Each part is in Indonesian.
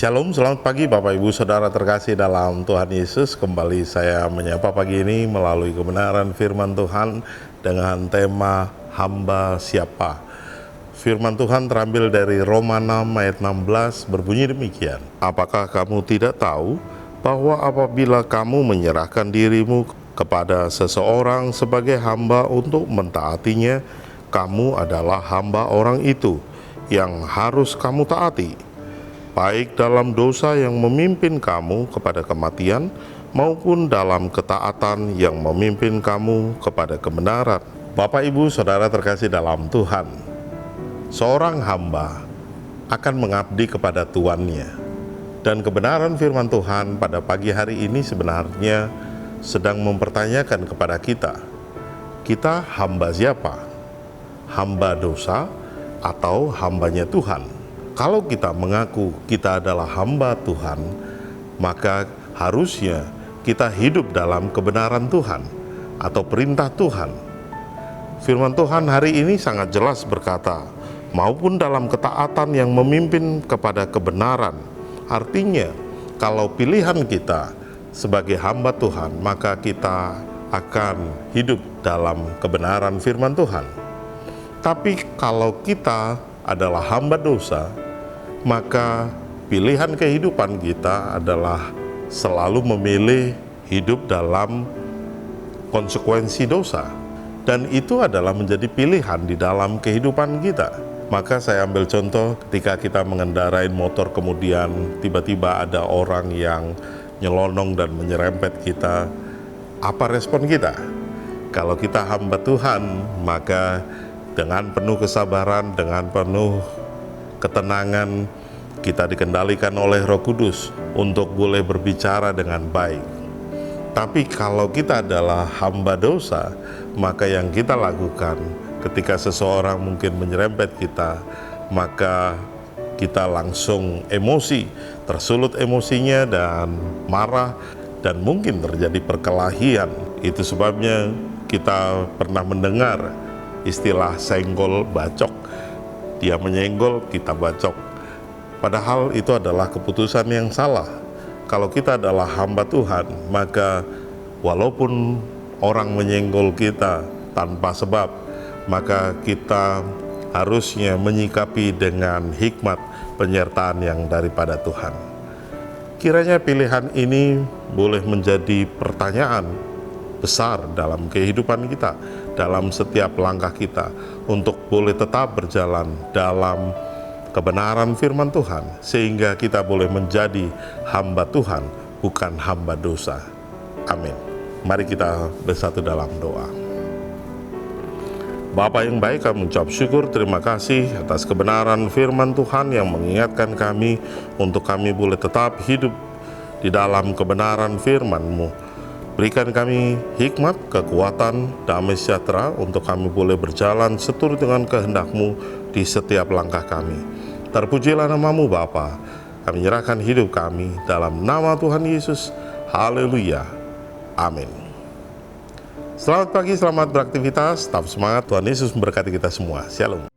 Shalom, selamat pagi Bapak Ibu Saudara terkasih dalam Tuhan Yesus. Kembali saya menyapa pagi ini melalui kebenaran firman Tuhan dengan tema hamba siapa. Firman Tuhan terambil dari Roma 6 ayat 16 berbunyi demikian. Apakah kamu tidak tahu bahwa apabila kamu menyerahkan dirimu kepada seseorang sebagai hamba untuk mentaatinya, kamu adalah hamba orang itu yang harus kamu taati, baik dalam dosa yang memimpin kamu kepada kematian, maupun dalam ketaatan yang memimpin kamu kepada kebenaran. Bapak, Ibu, Saudara terkasih dalam Tuhan, seorang hamba akan mengabdi kepada tuannya. Dan kebenaran firman Tuhan pada pagi hari ini sebenarnya sedang mempertanyakan kepada kita hamba siapa? Hamba dosa atau hambanya Tuhan? Kalau kita mengaku kita adalah hamba Tuhan, maka harusnya kita hidup dalam kebenaran Tuhan atau perintah Tuhan. Firman Tuhan hari ini sangat jelas berkata, maupun dalam ketaatan yang memimpin kepada kebenaran. Artinya, kalau pilihan kita sebagai hamba Tuhan, maka kita akan hidup dalam kebenaran firman Tuhan. Tapi kalau kita adalah hamba dosa, maka pilihan kehidupan kita adalah selalu memilih hidup dalam konsekuensi dosa. Dan itu adalah menjadi pilihan di dalam kehidupan kita. Maka saya ambil contoh ketika kita mengendarai motor, kemudian tiba-tiba ada orang yang nyelonong dan menyerempet kita. Apa respon kita? Kalau kita hamba Tuhan, maka dengan penuh kesabaran, dengan penuh ketenangan, kita dikendalikan oleh Roh Kudus untuk boleh berbicara dengan baik. Tapi kalau kita adalah hamba dosa, maka yang kita lakukan ketika seseorang mungkin menyerempet kita, maka kita langsung emosi, tersulut emosinya dan marah, dan mungkin terjadi perkelahian. Itu sebabnya kita pernah mendengar istilah senggol bacok. Dia menyenggol, kita bacok. Padahal itu adalah keputusan yang salah. Kalau kita adalah hamba Tuhan, maka walaupun orang menyenggol kita tanpa sebab, maka kita harusnya menyikapi dengan hikmat penyertaan yang daripada Tuhan. Kiranya pilihan ini boleh menjadi pertanyaan besar dalam kehidupan kita, dalam setiap langkah kita, untuk boleh tetap berjalan dalam kebenaran firman Tuhan, sehingga kita boleh menjadi hamba Tuhan, bukan hamba dosa. Amin. Mari kita bersatu dalam doa. Bapa yang baik, kami mengucap syukur, terima kasih atas kebenaran firman Tuhan yang mengingatkan kami untuk kami boleh tetap hidup di dalam kebenaran firman-Mu. Berikan kami hikmat, kekuatan, damai sejahtera untuk kami boleh berjalan seturut dengan kehendak-Mu di setiap langkah kami. Terpujilah nama-Mu Bapa. Kami menyerahkan hidup kami dalam nama Tuhan Yesus. Haleluya. Amin. Selamat pagi, selamat beraktivitas, tetap semangat. Tuhan Yesus memberkati kita semua. Shalom.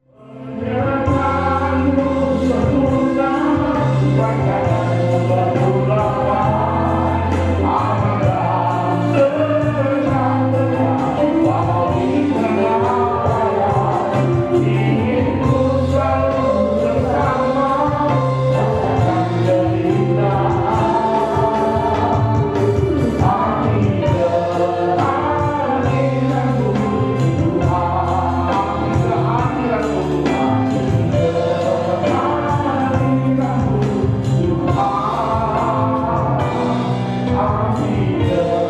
Amin.